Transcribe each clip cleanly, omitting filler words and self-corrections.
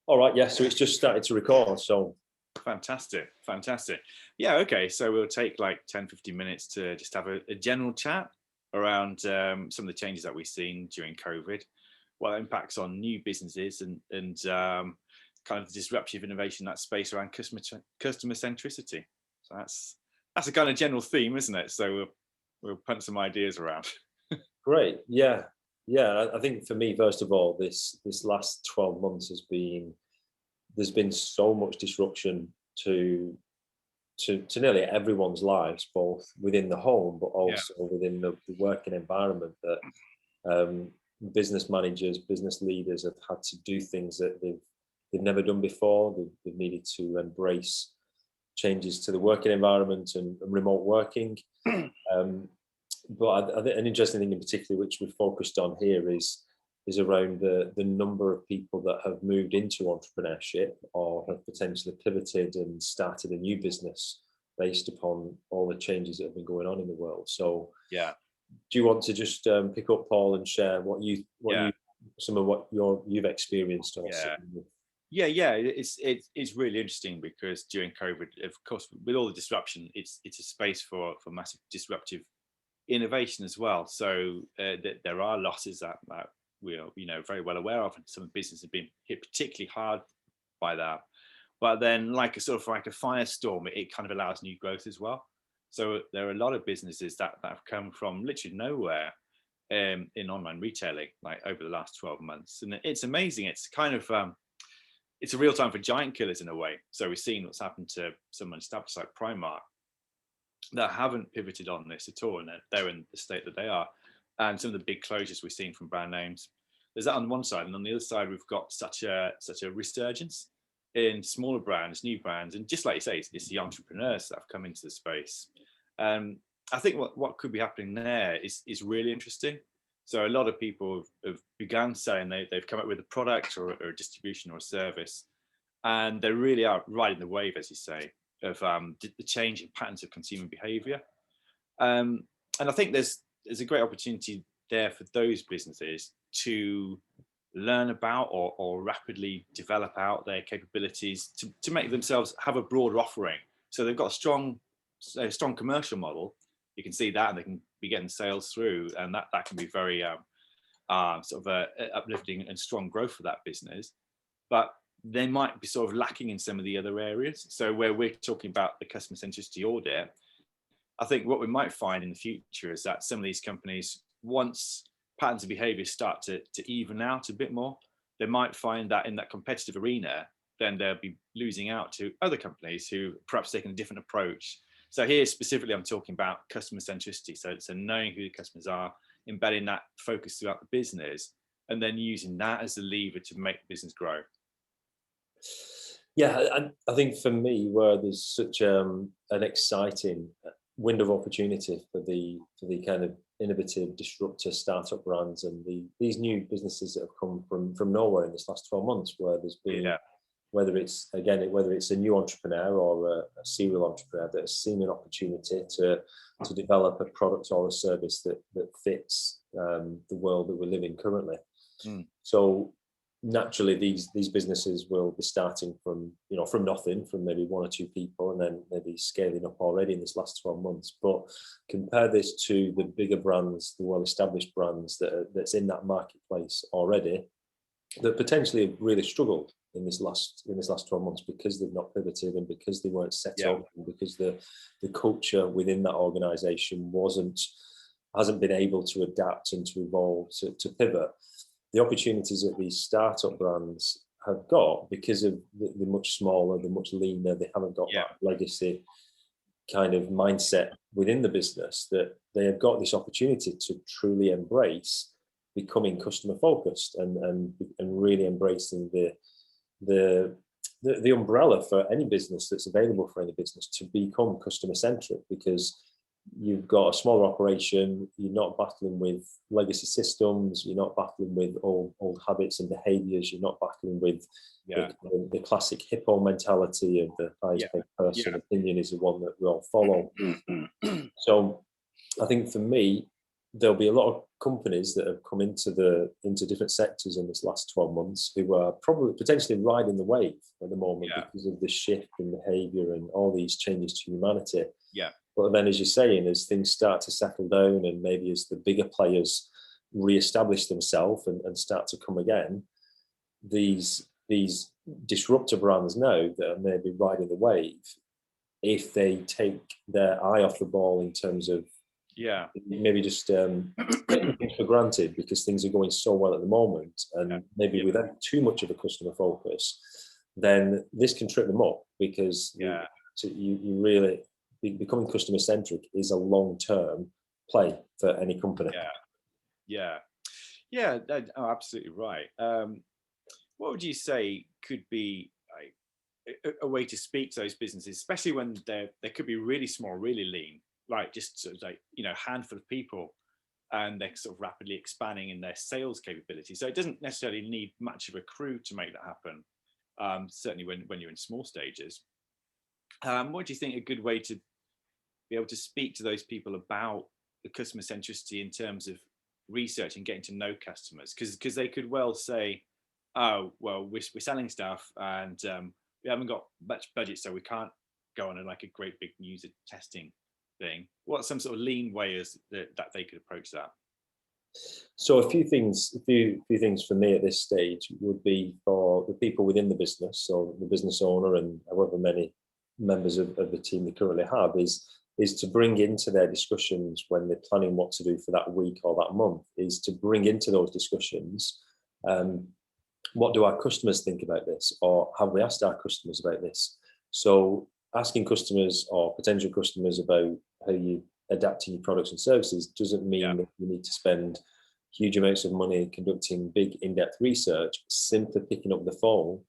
All right, yeah. So it's just started to record. So Fantastic, fantastic. Yeah, okay. So we'll take like 10, 15 minutes to just have a general chat around some of the changes that we've seen during COVID, what impacts on new businesses and kind of the disruptive innovation, that space around customer centricity. So that's a kind of general theme, isn't it? So we'll punt some ideas around. great. Yeah, yeah. I think for me, first of all, this last 12 months there's been so much disruption to to nearly everyone's lives, both within the home but Yeah, also within the working environment. That um, business managers, business leaders have had to do things that they've never done before. They've needed to embrace changes to the working environment and remote working. Um, but I think an interesting thing in particular, which we've focused on here, is around the number of people that have moved into entrepreneurship or have potentially pivoted and started a new business based upon all the changes that have been going on in the world. So, yeah, do you want to just pick up, Paul, and share yeah, some of what you've experienced or seen? yeah. Yeah. It's really interesting because during COVID, of course, with all the disruption, it's a space for massive disruptive innovation as well. So there are losses that we are very well aware of, and some businesses have been hit particularly hard by that. But then, like a sort of like a firestorm, it kind of allows new growth as well. So there are a lot of businesses that have come from literally nowhere in online retailing, like over the last 12 months, and it's amazing. It's kind of it's a real time for giant killers in a way. So we've seen what's happened to someone established like Primark that haven't pivoted on this at all, and they're in the state that they are. And some of the big closures we've seen from brand names. There's that on one side, and on the other side, we've got such a resurgence in smaller brands, new brands, and just like you say, it's the entrepreneurs that have come into the space. I think what could be happening there is really interesting. So a lot of people have begun saying they've come up with a product or a distribution or a service, and they really are riding the wave, as you say, of the change in patterns of consumer behaviour. And I think there's a great opportunity there for those businesses to learn about or rapidly develop out their capabilities to make themselves have a broader offering. So they've got a strong commercial model. You can see that, and they can be getting sales through, and that can be very sort of uplifting and strong growth for that business. But they might be sort of lacking in some of the other areas. So where we're talking about the customer centricity audit, I think what we might find in the future is that some of these companies, once patterns of behavior start to even out a bit more, they might find that in that competitive arena, then they'll be losing out to other companies who perhaps taking a different approach. So here specifically, I'm talking about customer centricity. So knowing who the customers are, embedding that focus throughout the business, and then using that as a lever to make the business grow. Yeah, I think for me, where there's such an exciting window of opportunity for the kind of innovative, disruptor startup brands and these new businesses that have come from nowhere in this last 12 months, where there's been Yeah, whether it's a new entrepreneur or a serial entrepreneur that has seen an opportunity to develop a product or a service that fits the world that we live in currently. mm, So naturally, these businesses will be starting from nothing, from maybe one or two people, and then maybe scaling up already in this last 12 months. But compare this to the bigger brands, the well-established brands that's in that marketplace already, that potentially have really struggled in this last 12 months because they've not pivoted and because they weren't set yeah, up and because the culture within that organization hasn't been able to adapt and to evolve to pivot. The opportunities that these startup brands have got, because of the much smaller, the much leaner, they haven't got yeah, that legacy kind of mindset within the business, that they have got this opportunity to truly embrace becoming customer focused and really embracing the umbrella for any business that's available for any business to become customer centric, because you've got a smaller operation, you're not battling with legacy systems, you're not battling with old habits and behaviors, you're not battling with yeah, the classic hippo mentality of the highest yeah, paid person yeah. opinion is the one that we all follow. So I think for me, there'll be a lot of companies that have come into different sectors in this last 12 months who are probably potentially riding the wave at the moment Yeah. because of the shift in behavior and all these changes to humanity. Yeah. But then, as you're saying, as things start to settle down and maybe as the bigger players re-establish themselves and start to come again, these disruptor brands now that are maybe riding the wave, if they take their eye off the ball in terms of Yeah. maybe just taking things for granted because things are going so well at the moment, and maybe without too much of a customer focus, then this can trip them up because you really becoming customer centric is a long-term play for any company. Oh, absolutely right. What would you say could be a way to speak to those businesses, especially when they could be really small, really lean, like just sort of like, handful of people, and they're sort of rapidly expanding in their sales capability. So it doesn't necessarily need much of a crew to make that happen. Certainly when you're in small stages. What do you think a good way to be able to speak to those people about the customer centricity in terms of research and getting to know customers? Because they could well say, oh, well, we're selling stuff and we haven't got much budget, so we can't go on a great big user testing thing. What's some sort of lean ways that they could approach that? So a few things for me at this stage would be for the people within the business, so the business owner and however many members of the team they currently have, is to bring into their discussions when they're planning what to do for that week or that month, is to bring into those discussions, what do our customers think about this, or have we asked our customers about this? So asking customers or potential customers about how you adapting your products and services doesn't mean that you need to spend huge amounts of money conducting big in-depth research. Simply picking up the phone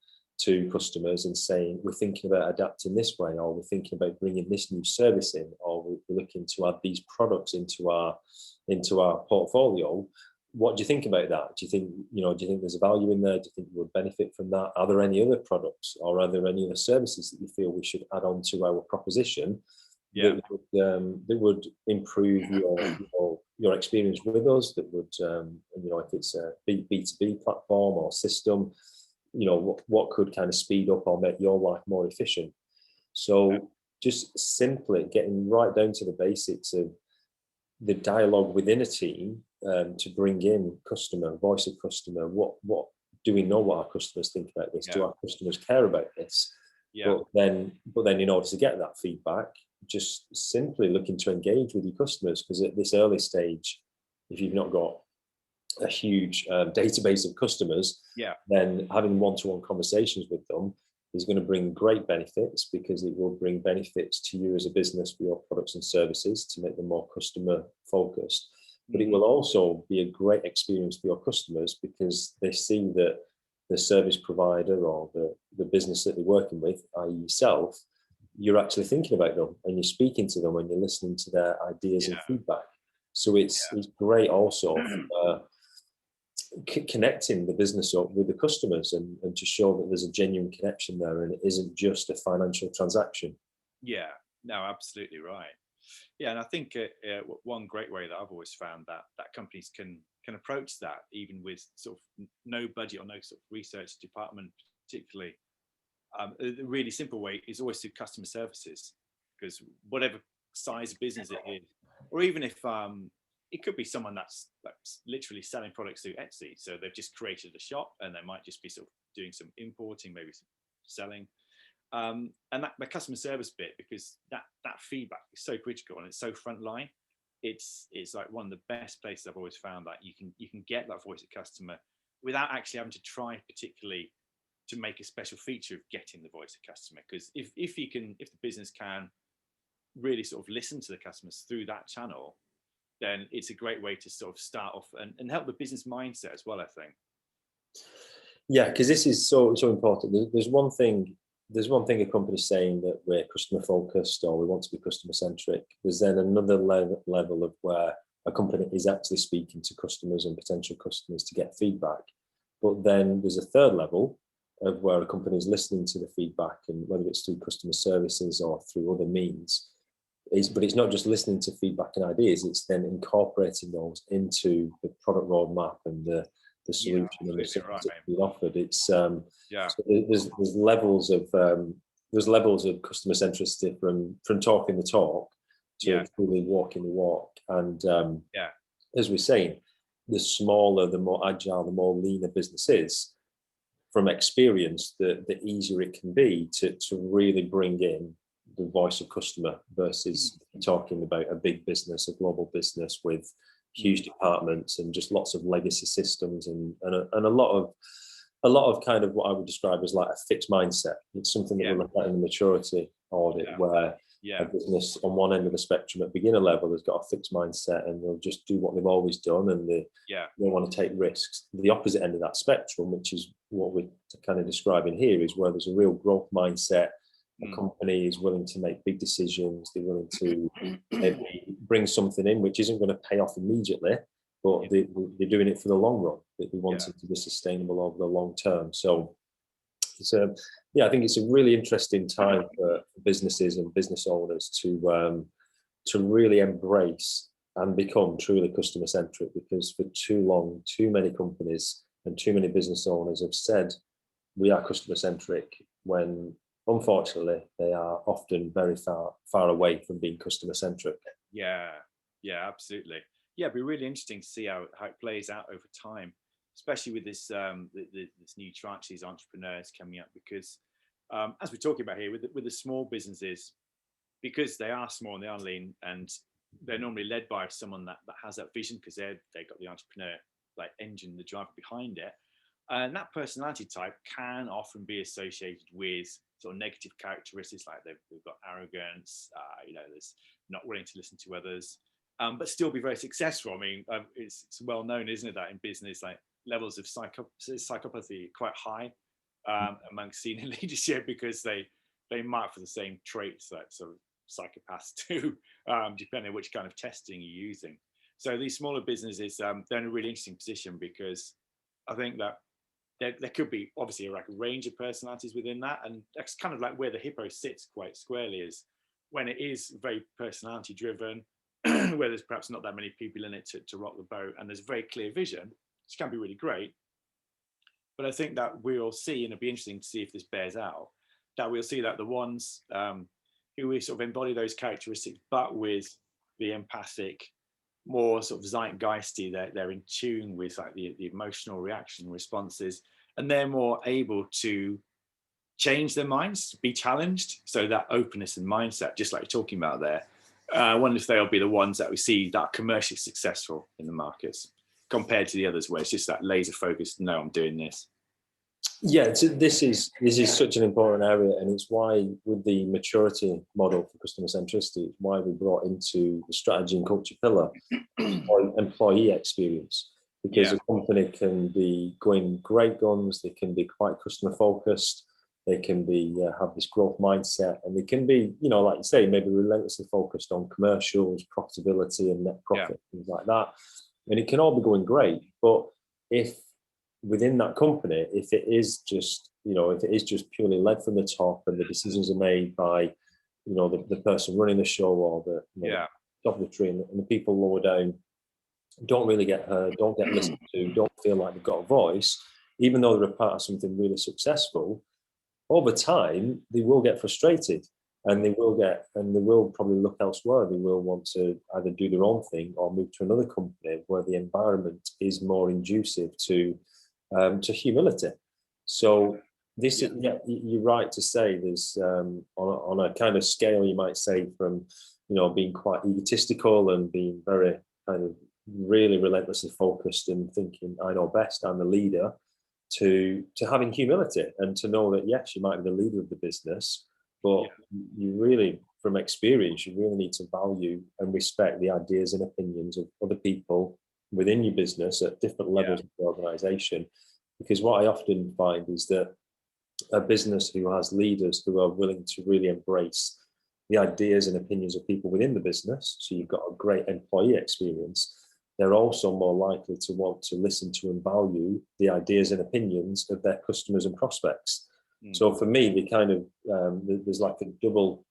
to customers and saying, we're thinking about adapting this way, or we're thinking about bringing this new service in, or we're looking to add these products into our portfolio. What do you think about that? Do you think there's a value in there? Do you think you would benefit from that? Are there any other products or are there any other services that you feel we should add on to our proposition that would improve your experience with us? That would, if it's a B2B platform or system, what could kind of speed up or make your life more efficient? So just simply getting right down to the basics of the dialogue within a team, to bring in voice of customer. What do we know what our customers think about this? Do our customers care about this? But then in order to get that feedback, just simply looking to engage with your customers, because at this early stage, if you've not got a huge database of customers, then having one-to-one conversations with them is going to bring great benefits, because it will bring benefits to you as a business for your products and services to make them more customer focused. But it will also be a great experience for your customers, because they see that the service provider or the business that they're working with, i.e. yourself, you're actually thinking about them and you're speaking to them and you're listening to their ideas and feedback. So it's great also connecting the business up with the customers and to show that there's a genuine connection there and it isn't just a financial transaction. Yeah, no, absolutely right. Yeah, and I think one great way that I've always found that companies can approach that, even with sort of no budget or no sort of research department particularly, a really simple way is always through customer services, because whatever size business it is, or even if it could be someone that's literally selling products through Etsy, so they've just created a shop and they might just be sort of doing some importing, maybe some selling. And that the customer service bit, because that feedback is so critical and it's so frontline, it's like one of the best places I've always found that you can get that voice of customer without actually having to try particularly to make a special feature of getting the voice of customer. Because if the business can really sort of listen to the customers through that channel, then it's a great way to sort of start off and help the business mindset as well, I think. Yeah, because this is so important. There's one thing a company's saying that we're customer focused or we want to be customer centric. There's then another level of where a company is actually speaking to customers and potential customers to get feedback. But then there's a third level of where a company is listening to the feedback, and whether it's through customer services or through other means, but it's not just listening to feedback and ideas, it's then incorporating those into the product roadmap and the solution and the service that's being offered. It's so there's levels of customer centricity from talking the talk to truly walking the walk. And as we're saying, the smaller, the more agile, the more leaner business is, from experience, the easier it can be to really bring in the voice of customer versus talking about a big business, a global business with huge departments and just lots of legacy systems and a lot of kind of what I would describe as like a fixed mindset. It's something that we look at in the maturity audit, where a business on one end of the spectrum at beginner level has got a fixed mindset and they'll just do what they've always done and they don't want to take risks. The opposite end of that spectrum, which is what we're kind of describing here, is where there's a real growth mindset. A company is willing to make big decisions. They're willing to maybe bring something in which isn't going to pay off immediately, but they're doing it for the long run. They want it to be sustainable over the long term. So it's I think it's a really interesting time for businesses and business owners to really embrace and become truly customer centric, because for too long, too many companies and too many business owners have said we are customer centric when unfortunately they are often very far away from being customer centric. Yeah, absolutely. It'd be really interesting to see how it plays out over time, especially with this this new tranche, these entrepreneurs coming up, because as we're talking about here with the small businesses, because they are small and they are lean and they're normally led by someone that has that vision, because they've got the entrepreneur like engine, the driver behind it. And that personality type can often be associated with sort of negative characteristics, like they've got arrogance, there's not willing to listen to others, but still be very successful. I mean, it's well known, isn't it, that in business, like levels of psychopathy quite high amongst senior leadership, because they mark for the same traits that sort of psychopaths do, depending on which kind of testing you're using. So these smaller businesses, they're in a really interesting position, because I think that there could be obviously like a range of personalities within that, and that's kind of like where the Hippo sits quite squarely, is when it is very personality driven, where there's perhaps not that many people in it to rock the boat, and there's a very clear vision, which can be really great. But I think that we'll see, and it'll be interesting to see if this bears out, that we'll see that the ones who we sort of embody those characteristics, but with the empathic, more sort of zeitgeisty, they're in tune with like the emotional reaction responses, and they're more able to change their minds, be challenged. So that openness and mindset, just like you're talking about there, I wonder if they'll be the ones that we see that are commercially successful in the markets compared to the others where it's just that laser focused, no, I'm doing this. Yeah, this is such an important area, and it's why with the maturity model for customer centricity, it's why we brought into the strategy and culture pillar employee experience, because a company can be going great guns, they can be quite customer focused, they can be have this growth mindset, and they can be, like you say, maybe relentlessly focused on commercials, profitability and net profit, things like that, and it can all be going great. But if within that company, if it is just purely led from the top and the decisions are made by the person running the show, or the top of the tree, and the people lower down don't really get heard, don't get listened to, don't feel like they've got a voice, even though they're a part of something really successful, over time they will get frustrated, and they will probably look elsewhere. They will want to either do their own thing or move to another company where the environment is more conducive to humility. So this is, you're right to say there's on a kind of scale, you might say, from being quite egotistical and being very kind of really relentlessly focused and thinking I know best, I'm the leader, to having humility and to know that yes, you might be the leader of the business, but you really, from experience, you really need to value and respect the ideas and opinions of other people within your business at different levels of the organization. Because what I often find is that a business who has leaders who are willing to really embrace the ideas and opinions of people within the business, so you've got a great employee experience, they're also more likely to want to listen to and value the ideas and opinions of their customers and prospects. So for me, the kind of there's like a double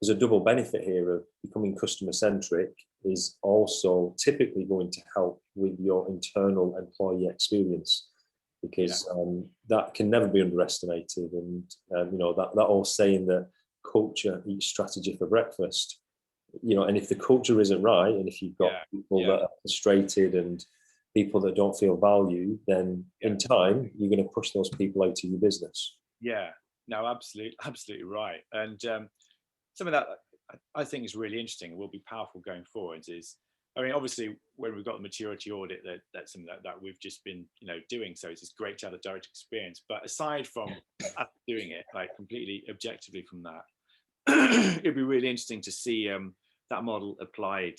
there's a double benefit here of becoming customer centric is also typically going to help with your internal employee experience, because that can never be underestimated. And that old saying that culture eats strategy for breakfast, and if the culture isn't right, and if you've got people that are frustrated and people that don't feel value, then in time you're going to push those people out of your business. Yeah, no, absolutely right. And something that I think is really interesting and will be powerful going forward is, I mean, obviously when we've got the maturity audit, that's something that we've just been, doing. So it's just great to have a direct experience. But aside from doing it, like completely objectively from that, it'd be really interesting to see that model applied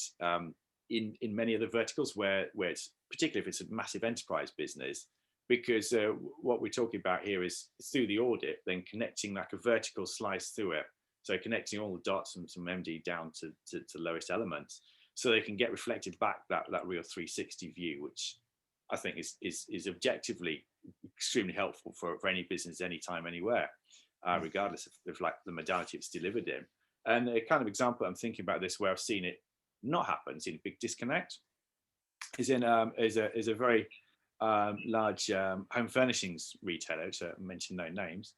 in many of the verticals where it's, particularly if it's a massive enterprise business, because what we're talking about here is through the audit, then connecting like a vertical slice through it. So connecting all the dots from MD down to lowest elements, so they can get reflected back that real 360 view, which I think is objectively extremely helpful for any business, anytime, anywhere, regardless of like the modality it's delivered in. And a kind of example I'm thinking about this where I've seen it not happen, seen a big disconnect, is in is a very large home furnishings retailer, which I mentioned no names,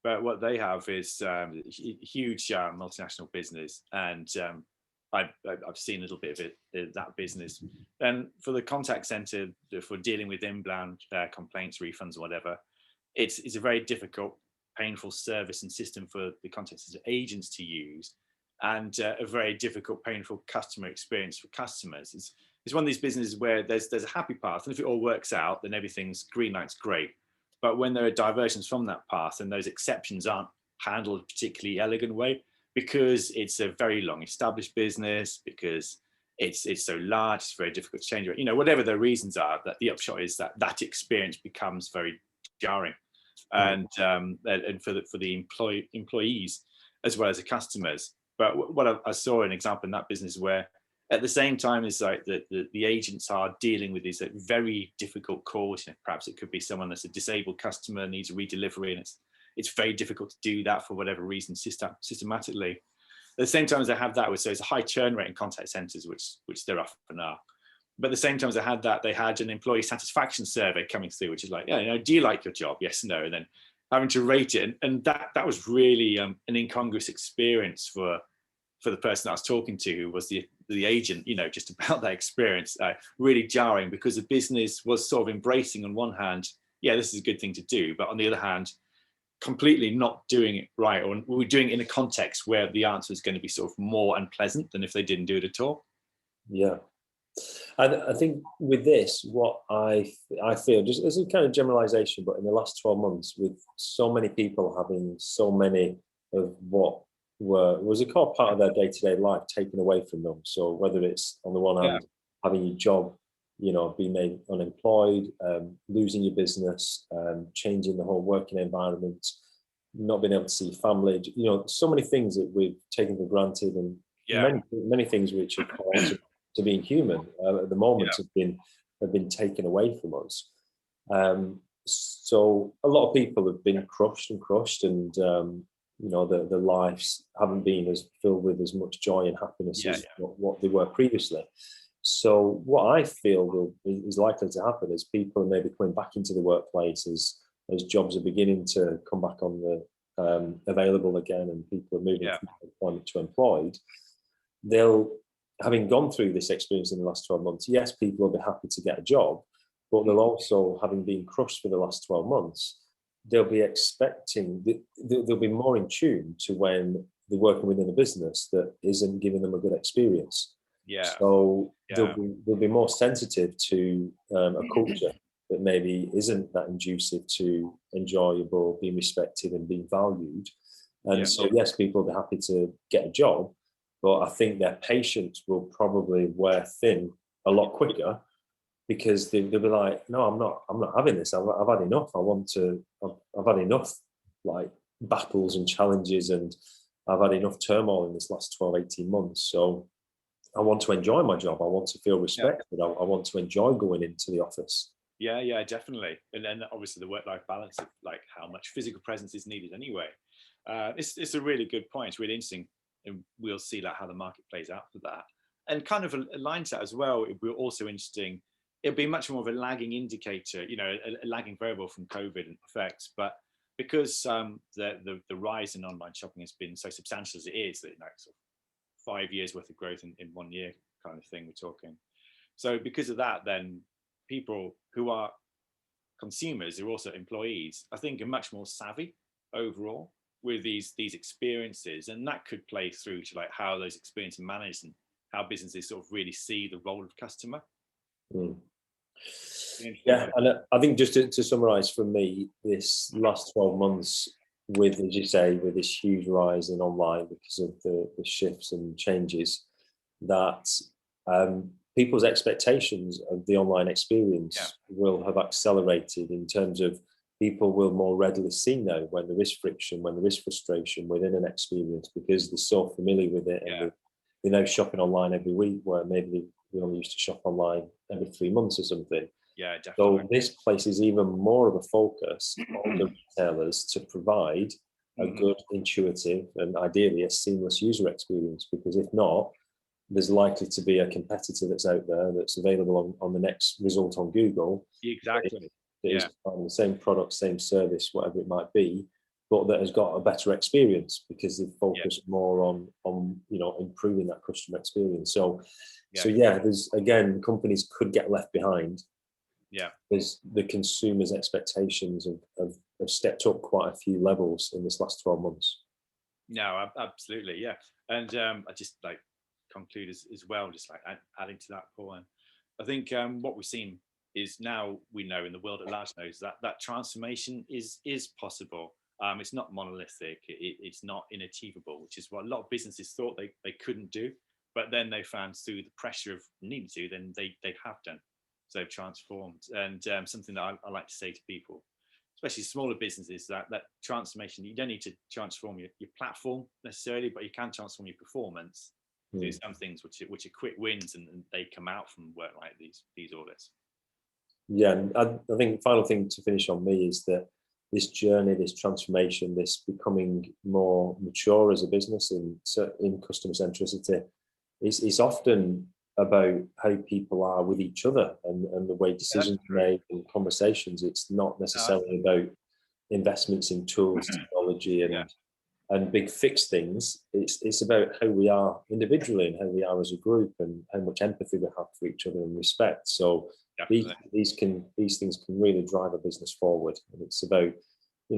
but what they have is a huge multinational business, and I've seen a little bit of it, that business. And for the contact center, for dealing with inbound complaints, refunds, or whatever, it's a very difficult, painful service and system for the contact center agents to use, and a very difficult, painful customer experience for customers. It's one of these businesses where there's a happy path, and if it all works out, then everything's green light's great. But when there are diversions from that path and those exceptions aren't handled a particularly elegant way, because it's a very long established business, because it's so large, it's very difficult to change, whatever the reasons are, that the upshot is that experience becomes very jarring, and for the employees as well as the customers. But what I saw an example in that business where, at the same time as like the agents are dealing with these very difficult calls, perhaps it could be someone that's a disabled customer, needs a redelivery, and it's very difficult to do that for whatever reason systematically. At the same time as I have that, so it's a high churn rate in contact centers, which there often are. But at the same time as I had that, they had an employee satisfaction survey coming through, which is like, do you like your job? Yes, no, and then having to rate it, and that was really an incongruous experience for the person I was talking to, who was the agent, just about that experience, really jarring, because the business was sort of embracing, on one hand, this is a good thing to do, but on the other hand, completely not doing it right, or we're doing it in a context where the answer is going to be sort of more unpleasant than if they didn't do it at all. Yeah. I think with this, what I feel, just as a kind of generalization, but in the last 12 months, with so many people having so many of what was a core part of their day-to-day life taken away from them. So whether it's on the one hand having your job, being made unemployed, losing your business, changing the whole working environment, not being able to see family, so many things that we've taken for granted, and many things which are core to being human at the moment have been taken away from us. So a lot of people have been crushed, and their lives haven't been as filled with as much joy and happiness as what they were previously. So what I feel is likely to happen is people are maybe coming back into the workplace as jobs are beginning to come back on the available again, and people are moving from employment to employed. They'll, having gone through this experience in the last 12 months, yes, people will be happy to get a job, but they'll also, having been crushed for the last 12 months, they'll be expecting, they'll be more in tune to when they're working within a business that isn't giving them a good experience. So they'll be more sensitive to a culture that maybe isn't that conducive to enjoyable, being respected and being valued. And so, yes, people will be happy to get a job, but I think their patience will probably wear thin a lot quicker, because they'll be like, no, I'm not having this. I've had enough. I've had enough like battles and challenges, and I've had enough turmoil in this last 12, 18 months. So I want to enjoy my job. I want to feel respected. I want to enjoy going into the office. Yeah, definitely. And then obviously the work-life balance of like how much physical presence is needed anyway. It's a really good point. It's really interesting. and we'll see like how the market plays out for that. And kind of aligns that as well. It will be also interesting. It'll be much more of a lagging indicator, a lagging variable from COVID effects. But because the rise in online shopping has been so substantial as it is, that sort of 5 years worth of growth in 1 year kind of thing we're talking. So because of that, then people who are consumers, who are also employees, I think are much more savvy overall with these experiences, and that could play through to like how those experiences are managed and how businesses sort of really see the role of customer. Mm. Yeah, and I think just to summarize for me, this last 12 months with, as you say, with this huge rise in online because of the shifts and changes, that people's expectations of the online experience will have accelerated in terms of people will more readily see now when there is friction, when there is frustration within an experience, because they're so familiar with it and they're now shopping online every week, where maybe we only used to shop online every 3 months or something. Yeah, definitely. So this places even more of a focus on the retailers to provide a good, intuitive, and ideally a seamless user experience, because if not, there's likely to be a competitor that's out there that's available on the next result on Google. Exactly. That is providing the same product, same service, whatever it might be, but that has got a better experience because they've focused more on improving that customer experience. So there's, again, companies could get left behind. Because the consumers' expectations have stepped up quite a few levels in this last 12 months. No, absolutely, yeah. And I just like conclude as well, just like adding to that, Paul. And I think what we've seen is now we know, in the world at large knows, that transformation is possible. It's not monolithic. It's not inachievable, which is what a lot of businesses thought they couldn't do. But then they found through the pressure of needing to, then they have done. So they've transformed. And something that I like to say to people, especially smaller businesses, that transformation, you don't need to transform your platform necessarily, but you can transform your performance through some things which are quick wins, and they come out from work like these audits. Yeah, and I think the final thing to finish on me is that this journey, this transformation, this becoming more mature as a business in customer centricity, is often about how people are with each other and the way decisions are made and conversations. It's not necessarily about investments in tools, technology, and big fixed things. It's about how we are individually and how we are as a group and how much empathy we have for each other and respect. So these things can really drive a business forward. And it's about,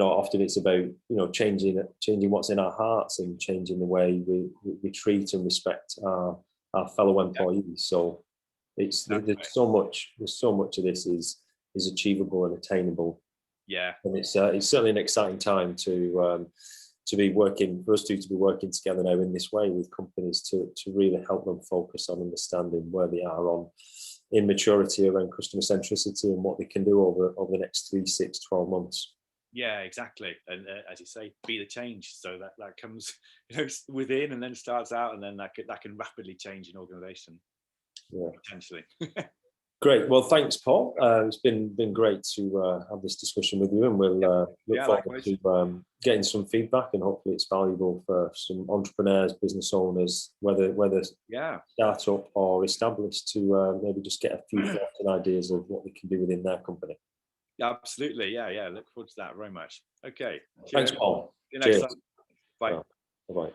often it's about, changing what's in our hearts and changing the way we treat and respect our fellow employees. So there's so much of this is achievable and attainable. Yeah, and it's certainly an exciting time to be working, for us to be working together now in this way with companies to really help them focus on understanding where they are in maturity around customer centricity and what they can do over the next 3, 6, 12 months. Yeah, exactly. And as you say, be the change. So that comes within and then starts out, and then that can rapidly change an organization. Yeah, potentially. Great. Well, thanks, Paul. It's been great to have this discussion with you, and we'll look forward to getting some feedback, and hopefully it's valuable for some entrepreneurs, business owners, whether startup or established, to maybe just get a few thoughts and ideas of what we can do within their company. Yeah, absolutely. Yeah. Look forward to that very much. Okay. Cheers. Thanks, Paul. See you next time. Bye. Bye-bye.